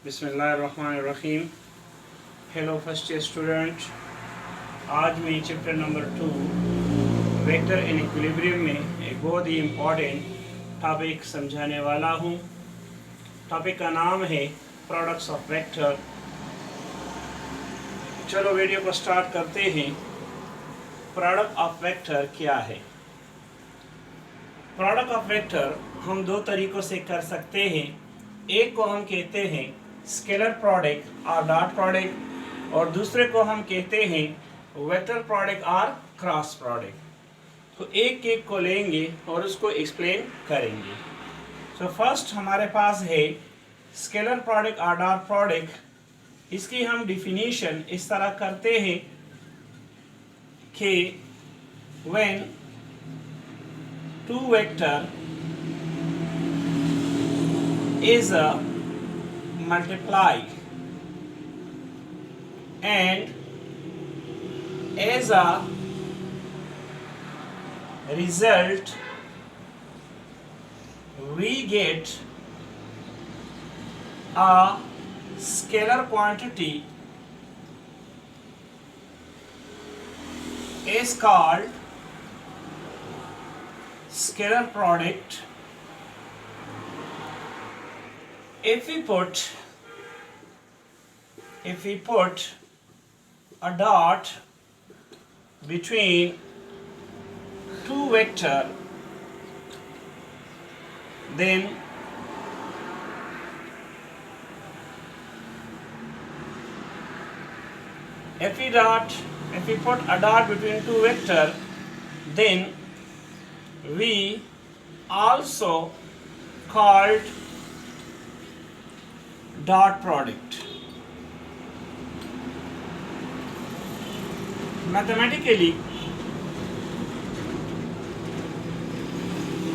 बिस्मिल्लाहिर्रहमानिर्रहीम। Hello first year student, आज मैं chapter number 2 vector in equilibrium में एक बहुत ही इम्पॉर्टेंट टॉपिक समझाने वाला हूँ। टॉपिक का नाम है प्रोडक्ट्स ऑफ वेक्टर। चलो वीडियो को स्टार्ट करते हैं। प्रोडक्ट ऑफ वेक्टर क्या है? प्रोडक्ट ऑफ वेक्टर हम दो तरीक़ों से कर सकते हैं। एक को हम कहते हैं स्केलर प्रोडक्ट और डॉट प्रोडक्ट, और दूसरे को हम कहते हैं वेक्टर प्रोडक्ट और क्रॉस प्रोडक्ट। तो एक एक को लेंगे और उसको एक्सप्लेन करेंगे। तो फर्स्ट हमारे पास है स्केलर प्रोडक्ट और डॉट प्रोडक्ट। इसकी हम डिफिनीशन इस तरह करते हैं कि when two vector is multiplied and as a result we get a scalar quantity is called scalar product. If we put a dot between two vector, then if we put a dot between two vector, then we also called dot product. Mathematically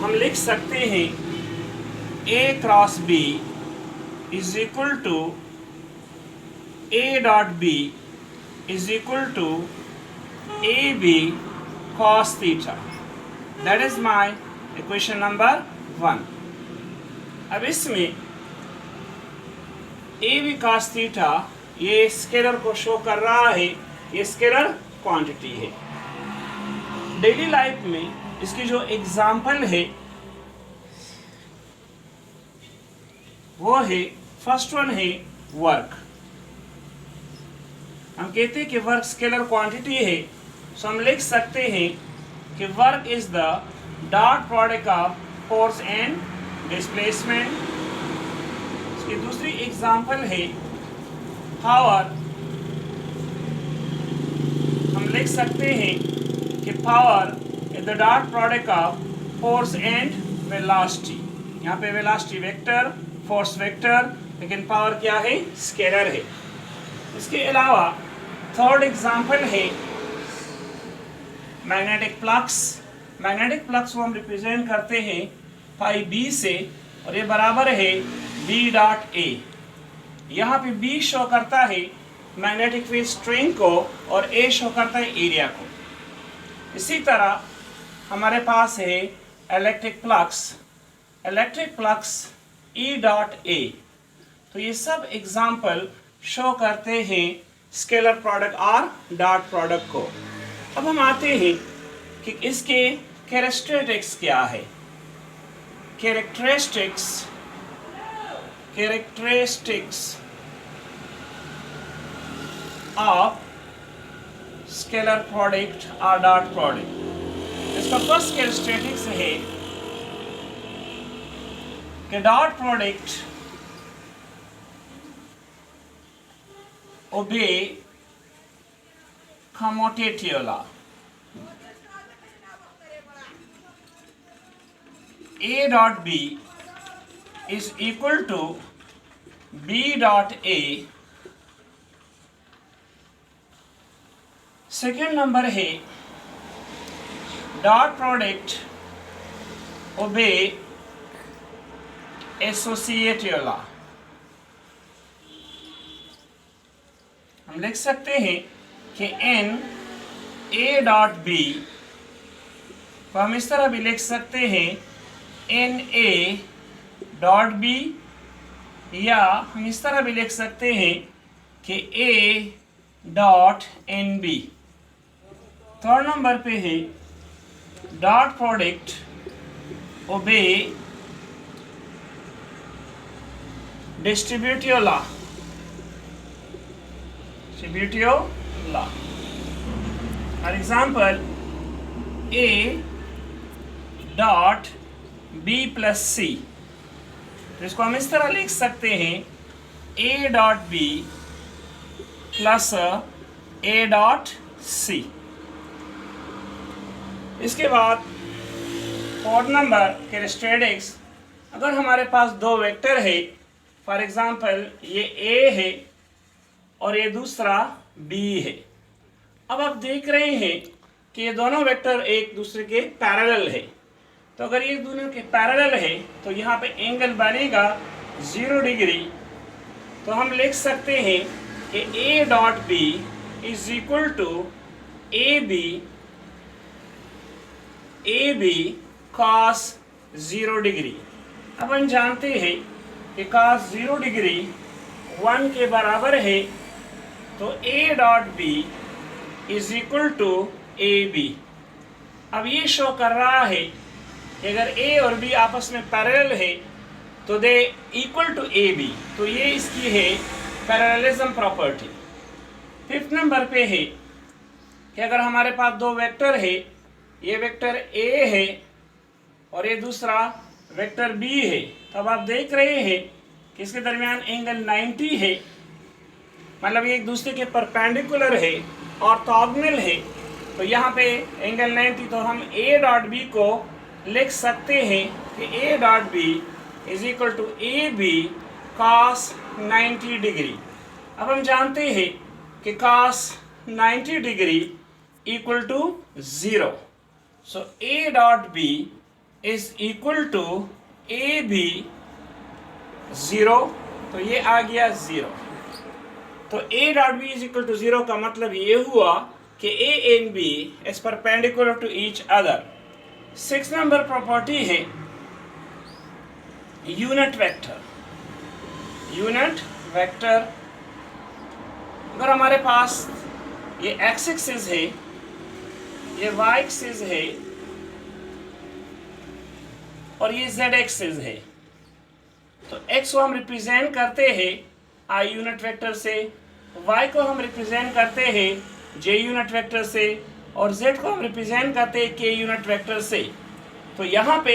हम लिख सकते हैं A cross B is equal to A dot B is equal to AB cos theta. That is my equation number 1। अब इसमें A B cos theta ये scalar को show कर रहा है, ये स्केलर क्वांटिटी है। डेली लाइफ में इसकी जो एग्जाम्पल है वो है, फर्स्ट वन है वर्क। हम कहते हैं कि वर्क स्केलर क्वांटिटी है, सो हम लिख सकते हैं कि work is the dot product of force and displacement. इसकी दूसरी एग्जाम्पल है पावर। हम लिख सकते हैं कि power is the dot product of force and velocity. यहाँ पे वेलोसिटी वेक्टर, फोर्स वेक्टर, लेकिन पावर क्या है? स्केलर है। इसके अलावा थर्ड एग्जाम्पल है मैग्नेटिक फ्लक्स। मैग्नेटिक फ्लक्स को हम रिप्रेजेंट करते हैं पाई बी से, और ये बराबर है B डॉट A। यहाँ पे B शो करता है मैग्नेटिक फील्ड स्ट्रेंथ को और A शो करता है एरिया को। इसी तरह हमारे पास है electric flux. Electric flux E dot A। तो ये सब एग्जाम्पल शो करते हैं स्केलर प्रोडक्ट और डॉट प्रोडक्ट को। अब हम आते हैं कि इसके कैरेक्टरिस्टिक्स क्या है। Characteristics of scalar product or dot product। इसका फर्स्ट कैरेक्टरिस्टिक्स है कि dot product obey commutative law. A dot B is equal to B dot A। Second number है dot product obey associative law. हम लिख सकते हैं कि N A डॉट B को हम इस तरह भी लिख सकते हैं एन ए डॉट बी या हम इस तरह भी लिख सकते हैं कि A dot and B. Third number पे है dot product obey distributive law. For example A dot B plus C, तो इसको हम इस तरह लिख सकते हैं A dot B plus A dot C. इसके बाद फोर्थ नंबर कैरेक्टरिस्टिक्स, अगर हमारे पास दो वेक्टर है, फॉर एग्जांपल ये A है और ये दूसरा B है। अब आप देख रहे हैं कि ये दोनों वेक्टर एक दूसरे के पैरेलल है, तो अगर ये दोनों के पैरेलल है तो यहाँ पे एंगल बनेगा 0 डिग्री। तो हम लिख सकते हैं कि A dot B is equal to A B cos 0 degree. अब हम जानते हैं कि कॉस 0 डिग्री 1 के बराबर है, तो A dot B is equal to A B. अब ये शो कर रहा है कि अगर A और B आपस में पैरेलल है तो दे इक्वल टू ए बी, तो ये इसकी है पैरेललिज्म प्रॉपर्टी। फिफ्थ नंबर पे है कि अगर हमारे पास दो वेक्टर है, ये वेक्टर A है और ये दूसरा वेक्टर B है, तब आप देख रहे हैं कि इसके दरमियान एंगल 90 है, मतलब ये एक दूसरे के परपेंडिकुलर है, ऑर्थोगोनल है। तो यहाँ पे एंगल 90, तो हम A डॉट बी को लिख सकते हैं कि A dot B is equal to A B cos 90 degree. अब हम जानते हैं कि cos 90 degree equal to 0, so A dot B is equal to A B 0, तो ये आ गया 0। तो A dot B is equal to 0 का मतलब ये हुआ कि A and B is perpendicular to each other. 6 number property है यूनिट वेक्टर। अगर हमारे पास ये x एक्सिस है, ये y एक्सिस है और ये z एक्सिस है, तो x को हम रिप्रेजेंट करते हैं I यूनिट वेक्टर से, y को हम रिप्रेजेंट करते हैं j यूनिट वेक्टर से, और z को हम रिप्रेजेंट करते हैं k यूनिट वेक्टर से। तो यहाँ पे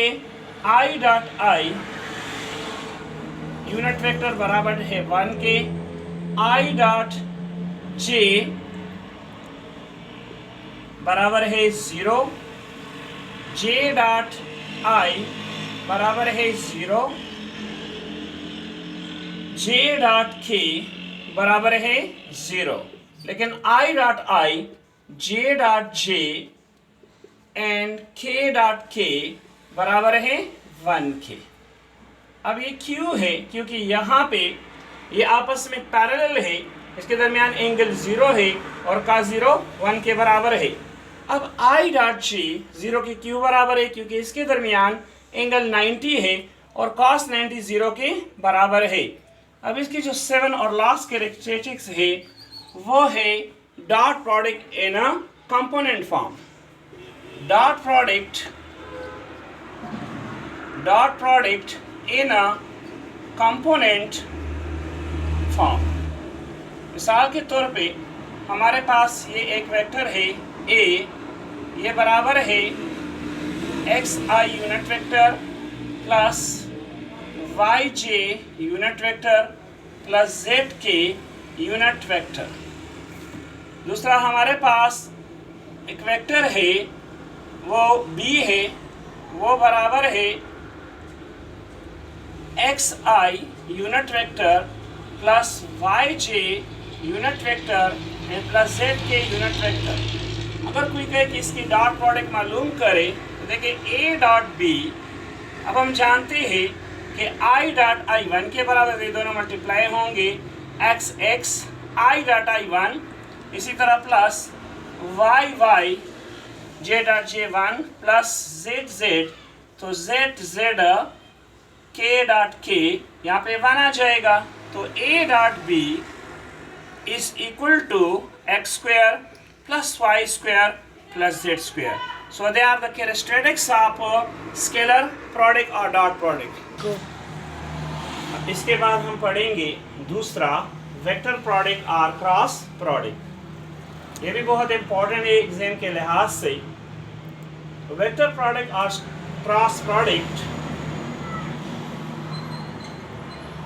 I dot I unit vector बराबर है 1 के, I डॉट j बराबर है 0, j डॉट I बराबर है 0, j डॉट k बराबर है 0, लेकिन I dot I, j dot j and k dot k बराबर है 1 के। अब ये क्यों है? क्योंकि यहाँ पे ये आपस में पैरेलल है, इसके दरमियान एंगल 0 है और का 0 1 के बराबर है। अब I डॉट j 0 के क्यों बराबर है? क्योंकि इसके दरमियान एंगल 90 है और cos 90 0 के बराबर है। अब इसकी जो 7 और लास्ट कैरेक्टरिस्टिक्स है वो है dot product in a component form. Dot product in a component form. मिसाल के तौर पे हमारे पास ये एक वेक्टर है A, ये बराबर है xi unit vector plus yj unit vector plus zk unit vector. दूसरा हमारे पास एक वेक्टर है वो B है, वो बराबर है xi unit vector plus yj unit vector and plus zk unit vector. अगर कोई कहे कि इसकी डॉट प्रोडक्ट मालूम करे तो देखिए A डॉट B, अब हम जानते हैं कि I डॉट I 1 के बराबर, ये दोनों मल्टीप्लाई होंगे x I डॉट I 1, इसी तरह plus y j dot j 1 plus z, तो z k डॉट k, यहाँ पे 1 आ जाएगा, तो a dot b is equal to x square plus y square plus z square. So they are the characteristics of scalar product और dot product. इसके बाद हम पढ़ेंगे दूसरा वेक्टर प्रोडक्ट और क्रॉस प्रोडक्ट. ये भी बहुत इंपॉर्टेंट है एग्जाम के लिहाज से. वेक्टर प्रोडक्ट और क्रॉस प्रोडक्ट,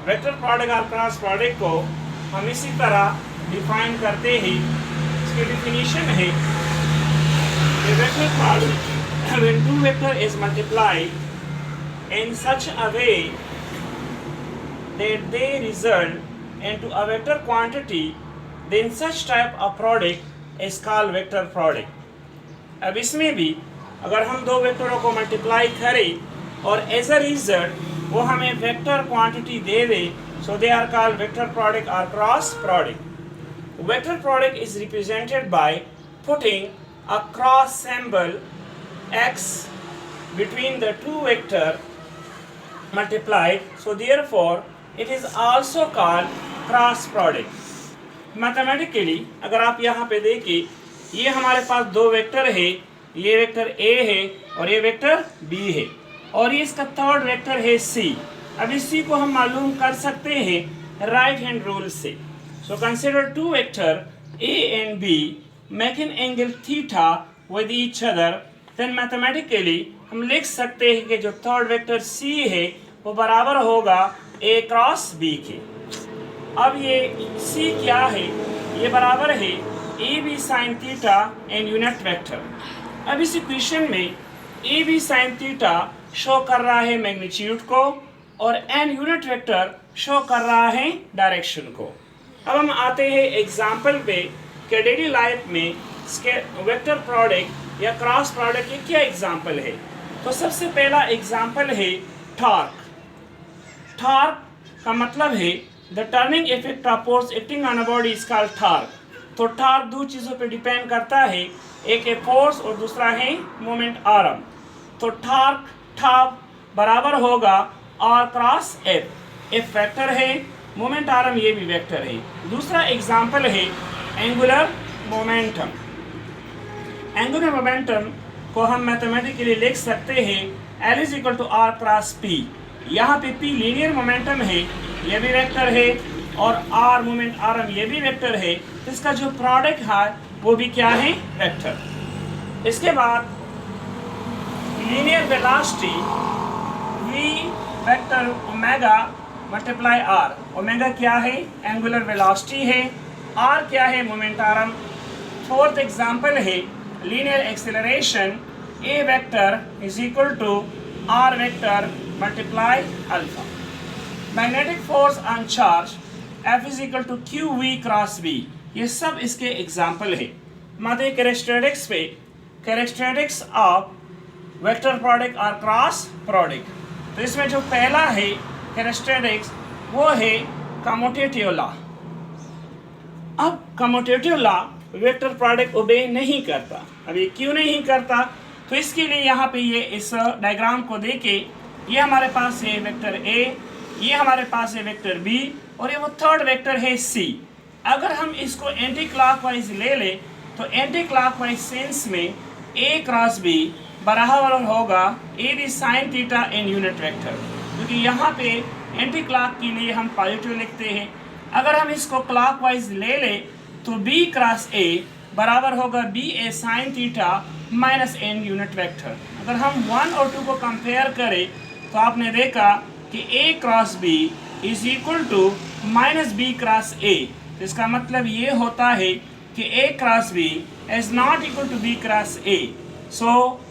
वेक्टर प्रोडक्ट और क्रॉस प्रोडक्ट को हम इसी तरह डिफाइन करते हैं. इसकी डिफिनीशन है कि vector product when two vector is multiplied in such a way that they result into a vector quantity, then such type of product is called vector product. अब इसमें भी अगर हम दो वेक्टरों को मल्टीप्लाई करें और एज अ रिजल्ट वो हमें vector quantity they they, so they are called vector product or cross product. Vector product is represented by putting a cross symbol x between the two vector multiplied, so therefore it is also called cross product. Mathematically अगर आप यहाँ पे देखें, ये हमारे पास दो vector है, ये वेक्टर a है और ये वेक्टर b है, और ये इसका थर्ड वेक्टर है c. अब इस c को हम मालूम कर सकते हैं राइट हैंड रूल से. So consider two vector a and b making angle theta with each other, then mathematically हम लिख सकते हैं कि जो थर्ड वेक्टर c है वो बराबर होगा a क्रॉस b के. अब ये c क्या है? ये बराबर है A B sine theta N unit vector. अब इस इक्वेशन में A B sine theta show कर रहा है मैग्नीट्यूड को और एन यूनिट वेक्टर शो कर रहा है डायरेक्शन को. अब हम आते हैं एग्जाम्पल पे कि डेली लाइफ में वेक्टर प्रोडक्ट या क्रॉस प्रोडक्ट ये क्या एग्जाम्पल है. तो सबसे पहला एग्जाम्पल है टॉर्क. टॉर्क का मतलब है the turning effect of force acting on a body is called torque. तो टॉर्क दो चीज़ों पे डिपेंड करता है, एक है फोर्स और दूसरा है मोमेंट आर्म. तो टॉर्क टॉप बराबर होगा R cross F. F vector है, मोमेंट आर्म ये भी वेक्टर है. दूसरा एग्जाम्पल है एंगुलर मोमेंटम. एंगुलर मोमेंटम को हम मैथमेटिकली लिख सकते हैं L is equal to R cross P. यहाँ पे पी लीनियर मोमेंटम है, ये भी वेक्टर है, और आर मोमेंट आर्म ये भी वेक्टर है. इसका जो प्रोडक्ट है वो भी क्या है? वेक्टर. इसके बाद linear velocity v vector omega multiply R. Omega क्या है? एंगुलर वेलोसिटी है. आर क्या है? Moment arm. फोर्थ एग्जांपल है linear acceleration. A vector is equal to R vector multiply alpha. Magnetic force on charge F is equal to Q V cross B. ये सब इसके example है. माते characteristics पे कैरेक्टरिस्टिक्स ऑफ वेक्टर प्रोडक्ट और cross product. तो इसमें जो पहला है कैरेक्टरिस्टिक्स वो है कम्यूटेटिव लॉ. अब कम्यूटेटिव लॉ वेक्टर प्रोडक्ट ओबे नहीं करता. अब ये क्यों नहीं करता? तो इसके लिए यहाँ पे ये इस डायग्राम को देके, ये हमारे पास है वेक्टर A, ये हमारे पास है वेक्टर B और ये वो थर्ड वेक्टर है C. अगर हम इसको एंटी क्लॉकवाइज ले ले तो एंटी क्लॉकवाइज सेंस में A क्रॉस B बराबर होगा A B sine theta N unit vector, क्योंकि यहाँ पे एंटी क्लॉक के लिए हम पॉजिटिव लिखते हैं. अगर हम इसको क्लॉकवाइज ले ले तो B क्रॉस A बराबर होगा B A sine theta minus n unit vector. अगर हम 1 और 2 को कंपेयर करें तो आपने देखा कि A cross B is equal to minus B cross A. तो इसका मतलब ये होता है कि A cross B is not equal to B cross A. So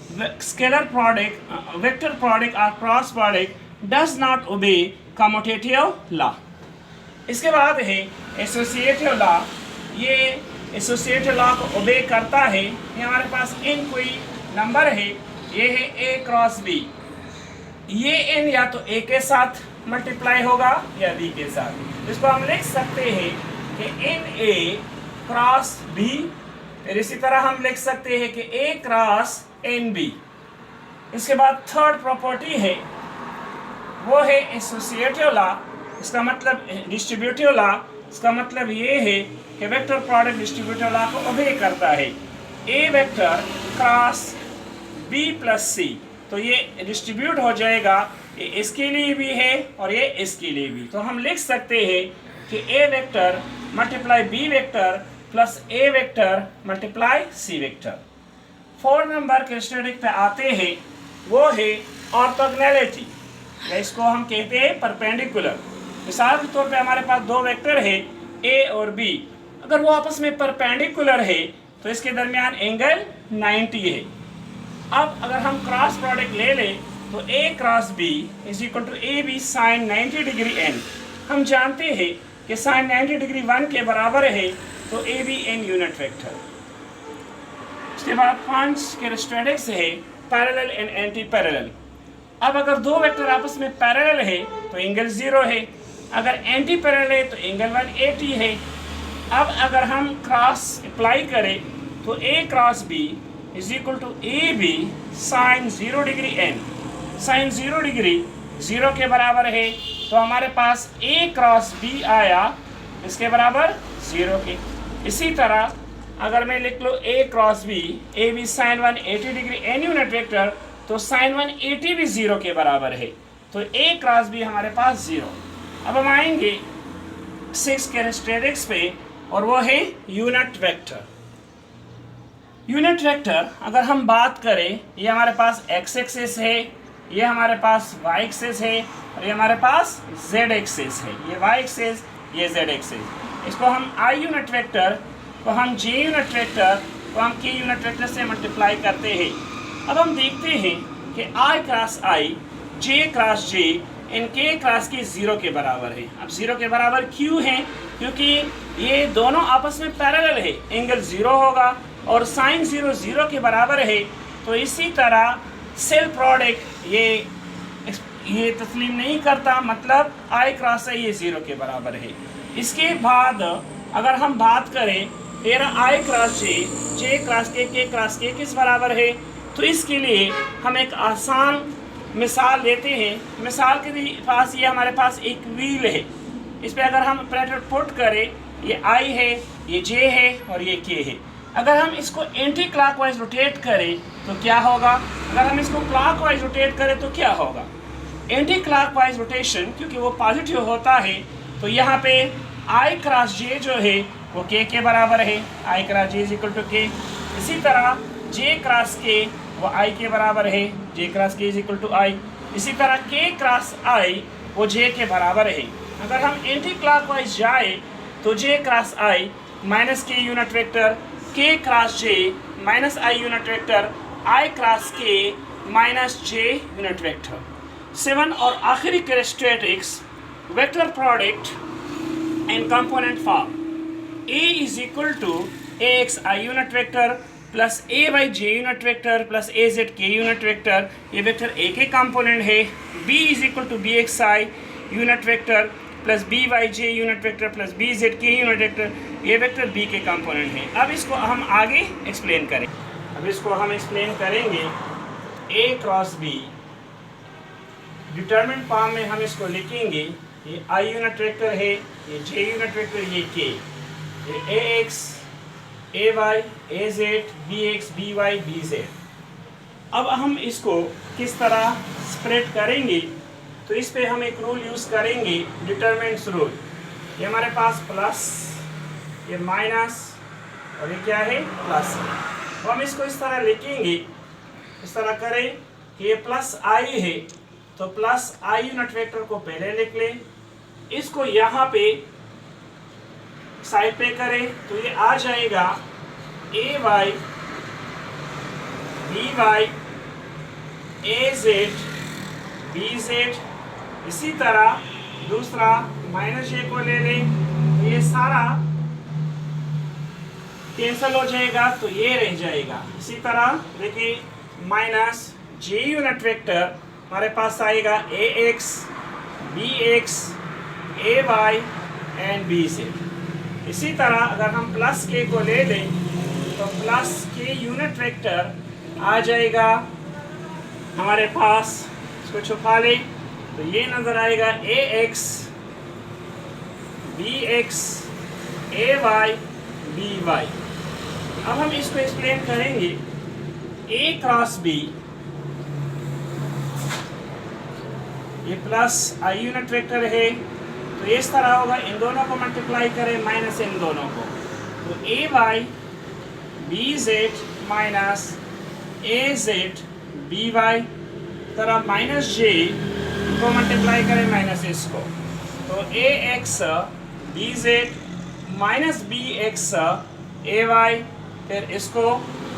scalar product, vector product और cross product does not obey commutative law. इसके बाद है एसोसिएटिव लॉ. ये एसोसिएटिव लॉ को ओबे करता है. ये हमारे पास n कोई नंबर है, ये है A क्रॉस B. ये n या तो A के साथ मल्टीप्लाई होगा या B के साथ. इसको हम लिख सकते हैं कि NA क्रॉस B. फिर इसी तरह हम लिख सकते हैं कि A क्रॉस NB. इसके बाद थर्ड प्रॉपर्टी है वो है एसोसिएटिव लॉ, इसका मतलब डिस्ट्रीब्यूटिव लॉ, इसका मतलब ये है कि वेक्टर प्रोडक्ट डिस्ट्रीब्यूटिव लॉ को ओबे करता है। ए vector cross B plus C, तो ये डिस्ट्रीब्यूट हो जाएगा, ये इसके लिए भी है और ये इसके लिए भी। तो हम लिख सकते हैं कि A vector multiply B vector plus A vector multiply C vector. 4 नंबर के स्टेटिक पे आते हैं, वो है ऑर्थोगोनैलिटी, या इसको हम कहते हैं परपेंडिकुलर। मिसाल के तौर पे हमारे पास दो वेक्टर है ए और बी, अगर वो आपस में परपेंडिकुलर है तो इसके दरमियान एंगल 90 है। अब अगर हम क्रॉस प्रोडक्ट ले लें तो a cross b is equal to A B sine 90 degree n। हम जानते हैं कि साइन 90 डिग्री 1 के बराबर है, तो A B n unit vector. उसके बाद 5 कैरेक्टरिस्टिक्स है पैरेलल एंड एंटी पैरेलल। अब अगर दो वेक्टर आपस में पैरेलल है तो एंगल 0 है, अगर एंटी पैरेलल है तो एंगल 180 है। अब अगर हम क्रॉस अप्लाई करें तो a cross b is equal to A B sine 0 degree n। Sine 0 degree 0 के बराबर है, तो हमारे पास a क्रॉस b आया इसके बराबर 0 के। इसी तरह अगर मैं लिख लो a cross b, A B sine 180 degree n unit vector, तो साइन 180 भी 0 के बराबर है, तो a क्रॉस b हमारे पास 0। अब हम आएंगे 6 कैरेक्टरिस्टिक्स पे, और वो है यूनिट वेक्टर। यूनिट वेक्टर अगर हम बात करें, ये हमारे पास x एक्सिस है, ये हमारे पास y एक्सिस है, और ये हमारे पास z एक्सिस है। ये y एक्सिस, ये z एक्सिस। इसको हम i यूनिट वेक्टर को हम j यूनिट वेक्टर को हम k यूनिट वेक्टर से मल्टीप्लाई करते हैं। अब हम देखते हैं कि i cross i, j cross j in k cross के 0 के बराबर है। अब 0 के बराबर क्यों है? क्योंकि ये दोनों आपस में पैरेलल है, एंगल 0 होगा और साइन 0 0 के बराबर है। तो इसी तरह सेल प्रोडक्ट ये तस्लीम नहीं करता, मतलब i क्रॉस i ये 0 के बराबर है। इसके बाद अगर हम बात करें तेरा i cross j cross k cross k किस बराबर है, तो इसके लिए हम एक आसान मिसाल लेते हैं। मिसाल के पास ये हमारे पास एक व्हील है, इस पर अगर हम ऑपरेटर पुट करें, ये i है, ये j है और ये k है। अगर हम इसको एंटी क्लॉकवाइज रोटेट करें तो क्या होगा, अगर हम इसको क्लॉकवाइज रोटेट करें तो क्या होगा। एंटी क्लॉकवाइज रोटेशन क्योंकि वो पॉजिटिव होता है, तो यहाँ पे i क्रॉस j जो है वो k के बराबर है, i cross j is equal to k। इसी तरह j क्रॉस k वो i के बराबर है, j cross k is equal to i। इसी तरह k क्रॉस i वो j के बराबर है। अगर हम एंटी क्लॉकवाइज जाए तो j cross i minus k unit vector, k cross j minus i unit vector, i cross k minus j unit vector. 7 और आखिरी characteristics vector product in component form. a is equal to ax i unit vector plus ay j unit vector plus az k unit vector, ये vector a के component है। b is equal to bx i unit vector plus by j unit vector plus bz k unit vector, ये vector b के component है। अब इसको हम आगे एक्सप्लेन करें। अब इसको हम एक्सप्लेन करेंगे a cross b। Determinant form में हम इसको लिखेंगे, ये i यूनिट वेक्टर है, ये j यूनिट वेक्टर, ये k, ये ax ay az bx by bz। अब हम इसको किस तरह स्प्रेड करेंगे, तो इस पे हम एक रूल यूज़ करेंगे, डिटरमिनेंट्स रूल। ये हमारे पास प्लस, ये माइनस और ये क्या है प्लस। तो हम इसको इस तरह लिखेंगे, इस तरह करें कि ये प्लस i है, तो प्लस i यूनिट वेक्टर को पहले लिख लें, इसको यहाँ पे साइड पे करें तो ये आ जाएगा ay by az bz। इसी तरह दूसरा माइनस j को ले लें तो ये सारा कैंसिल हो जाएगा, तो ये रह जाएगा। इसी तरह देखिए माइनस j यूनिट वेक्टर हमारे पास आएगा ax bx ay and bz। इसी तरह अगर हम प्लस k को ले लें तो प्लस k यूनिट वेक्टर आ जाएगा हमारे पास, इसको छुपा लें, तो ये नजर आएगा ए X B X A Y B Y. अब हम इसको एक्सप्लेन करेंगे। ए क्रॉस बी, ये प्लस आई यूनिट वेक्टर है, तो इस तरह होगा, इन दोनों को मल्टीप्लाई करें माइनस इन दोनों को, तो A Y B Z minus A Z B Y, तरह माइनस जे को मल्टीप्लाई करें माइनस इसको, तो A X B Z minus B X A Y, फिर इसको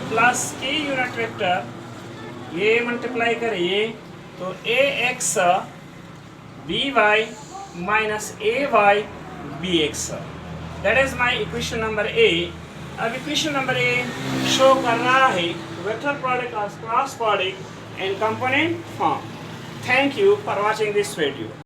प्लस के यूनिट वेक्टर ये मल्टीप्लाई करें ये, तो A X B Y minus A Y B X. That is my equation number A. अब इक्वेशन नंबर ए शो कर रहा है वेक्टर प्रोडक्ट और cross product in component form. Thank you for watching this video.